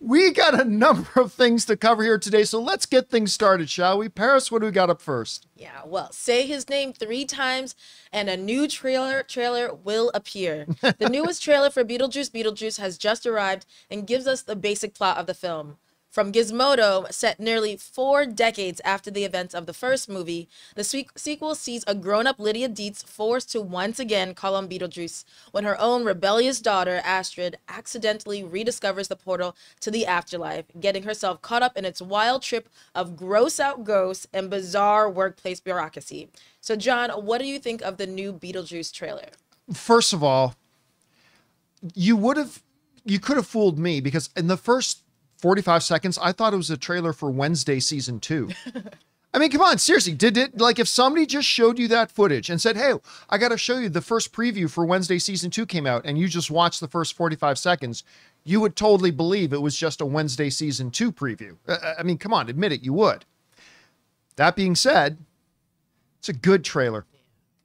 We got a number of things to cover here today, so let's get things started, shall we? Paris, what do we got up first? Yeah, well, say his name 3 times and a new trailer will appear. The newest trailer for Beetlejuice Beetlejuice has just arrived and gives us the basic plot of the film. From Gizmodo, set nearly 4 decades after the events of the first movie, the sequel sees a grown-up Lydia Dietz forced to once again call on Beetlejuice when her own rebellious daughter, Astrid, accidentally rediscovers the portal to the afterlife, getting herself caught up in its wild trip of gross-out ghosts and bizarre workplace bureaucracy. So, John, what do you think of the new Beetlejuice trailer? First of all, you could have fooled me, because in the first 45 seconds, I thought it was a trailer for Wednesday season 2. I mean, come on, seriously, did it, like, if somebody just showed you that footage and said, hey, I got to show you the first preview for Wednesday season 2 came out, and you just watched the first 45 seconds, you would totally believe it was just a Wednesday season 2 preview. I mean, come on, admit it, you would. That being said, it's a good trailer.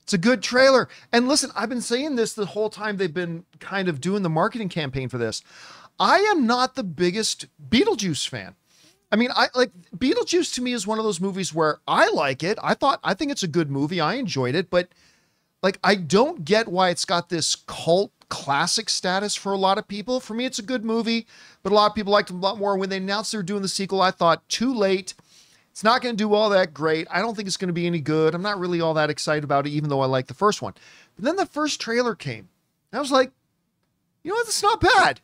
It's a good trailer. And listen, I've been saying this the whole time they've been kind of doing the marketing campaign for this. I am not the biggest Beetlejuice fan. I mean, Beetlejuice to me is one of those movies where I like it. I think it's a good movie. I enjoyed it, but like, I don't get why it's got this cult classic status for a lot of people. For me, it's a good movie, but a lot of people liked it a lot more. When they announced they were doing the sequel, I thought, too late. It's not going to do all that great. I don't think it's going to be any good. I'm not really all that excited about it, even though I like the first one. But then the first trailer came. I was like, you know what? That's not bad.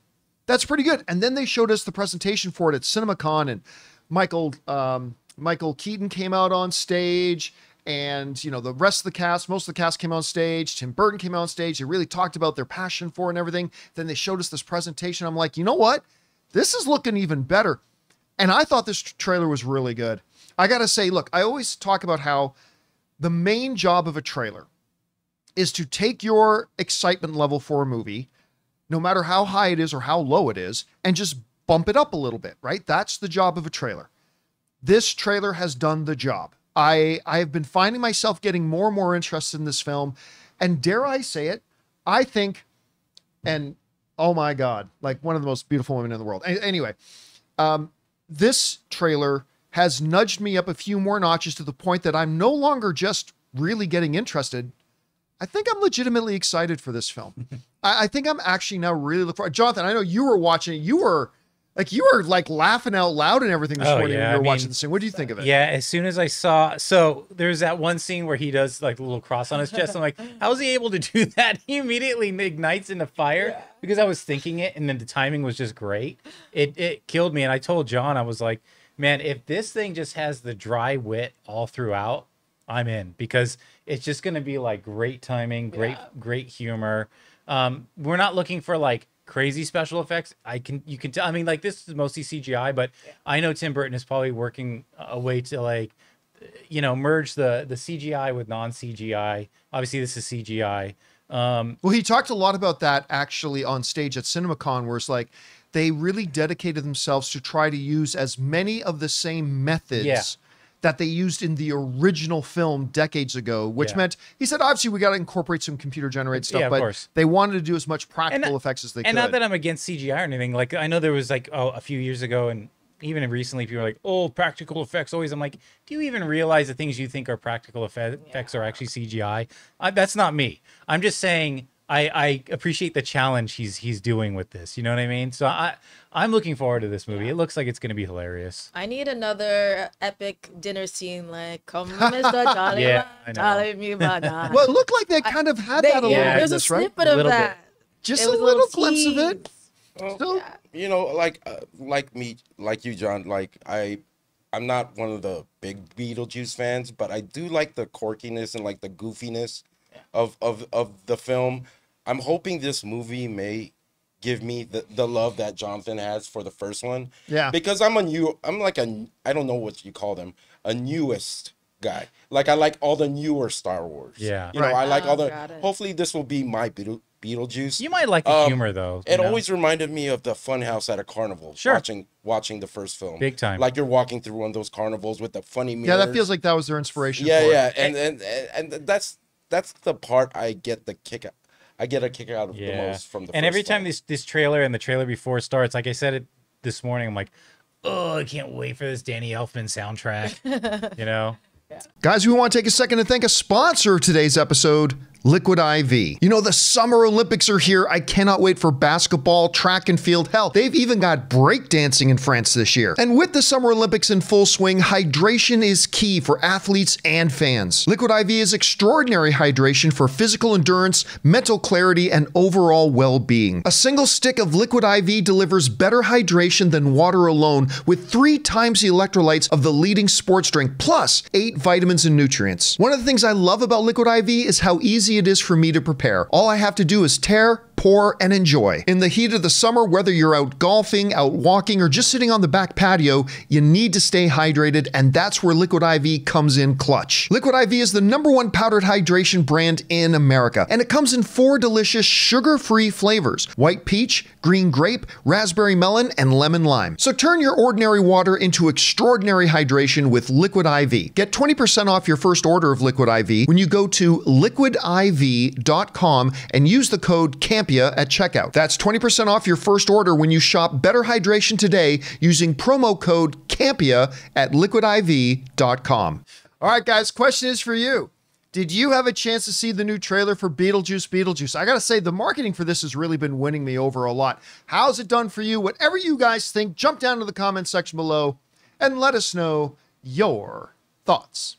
That's pretty good. And then they showed us the presentation for it at CinemaCon, and Michael Keaton came out on stage, and, you know, the rest of the cast, most of the cast came on stage. Tim Burton came out on stage. They really talked about their passion for it and everything. Then they showed us this presentation. I'm like, you know what? This is looking even better. And I thought this trailer was really good. I got to say, look, I always talk about how the main job of a trailer is to take your excitement level for a movie, no matter how high it is or how low it is, and just bump it up a little bit, right? That's the job of a trailer. This trailer has done the job. I have been finding myself getting more and more interested in this film. And dare I say it, I think, and oh my God, like one of the most beautiful women in the world. Anyway, this trailer has nudged me up a few more notches to the point that I'm no longer just really getting interested. I think I'm legitimately excited for this film. I think I'm actually now really looking forward. Jonathan, I know you were watching it. You were like laughing out loud and everything this morning when you were watching this thing. What do you think of it? Yeah, as soon as I saw, so there's that one scene where he does like a little cross on his chest. I'm like, how is he able to do that? He immediately ignites into fire because I was thinking it, and then the timing was just great. It killed me. And I told John, I was like, man, if this thing just has the dry wit all throughout, I'm in, because it's just going to be like great timing, great humor. We're not looking for like crazy special effects. You can tell, I mean, like, this is mostly CGI, but I know Tim Burton is probably working a way to, like, you know, merge the CGI with non-CGI. Obviously this is CGI. Well, he talked a lot about that actually on stage at CinemaCon, where it's like they really dedicated themselves to try to use as many of the same methods that they used in the original film decades ago, which meant, he said, obviously we got to incorporate some computer generated stuff, but they wanted to do as much practical effects as they could. And not that I'm against CGI or anything. Like, I know there was like, a few years ago, and even recently, people were like, oh, practical effects always. I'm like, do you even realize the things you think are practical effects are actually CGI? That's not me. I'm just saying, I appreciate the challenge he's doing with this. You know what I mean? So I'm looking forward to this movie. It looks like it's going to be hilarious. I need another epic dinner scene, like, come Mr. Jolly, Jolly me banana. Well, it looked like they kind of had that a little bit. There's a snippet of that. Just a little glimpse of it. Well, you know, like me, like you, John, like I'm not one of the big Beetlejuice fans, but I do like the quirkiness and like the goofiness of the film. I'm hoping this movie may give me the love that Jonathan has for the first one. Yeah. Because I'm like I don't know what you call them, a newest guy. Like, I like all the newer Star Wars. Yeah. You know, I like all the, hopefully this will be my Beetlejuice. You might like the humor though. It always reminded me of the Funhouse at a carnival. Sure. Watching the first film. Big time. Like, you're walking through one of those carnivals with the funny mirrors. Yeah, that feels like that was their inspiration for it. And that's the part I get a kick out of the most from the first And every time this trailer and the trailer before starts, like I said, this morning. I'm like, oh, I can't wait for this Danny Elfman soundtrack. You know? Guys, we want to take a second to thank a sponsor of today's episode, Liquid IV. You know, the Summer Olympics are here. I cannot wait for basketball, track and field. Hell, they've even got breakdancing in France this year. And with the Summer Olympics in full swing, hydration is key for athletes and fans. Liquid IV is extraordinary hydration for physical endurance, mental clarity, and overall well-being. A single stick of Liquid IV delivers better hydration than water alone, with 3 times the electrolytes of the leading sports drink, plus 8 vitamins and nutrients. One of the things I love about Liquid IV is how easy it is for me to prepare. All I have to do is tear, pour, and enjoy. In the heat of the summer, whether you're out golfing, out walking, or just sitting on the back patio, you need to stay hydrated, and that's where Liquid IV comes in clutch. Liquid IV is the #1 powdered hydration brand in America, and it comes in 4 delicious sugar-free flavors: white peach, green grape, raspberry melon, and lemon lime. So turn your ordinary water into extraordinary hydration with Liquid IV. Get 20% off your first order of Liquid IV when you go to liquidiv.com and use the code Campea at checkout. That's 20% off your first order when you shop Better Hydration today using promo code Campea at liquidiv.com. All right, guys, question is for you. Did you have a chance to see the new trailer for Beetlejuice Beetlejuice? I gotta say, the marketing for this has really been winning me over a lot. How's it done for you? Whatever you guys think, jump down to the comment section below and let us know your thoughts.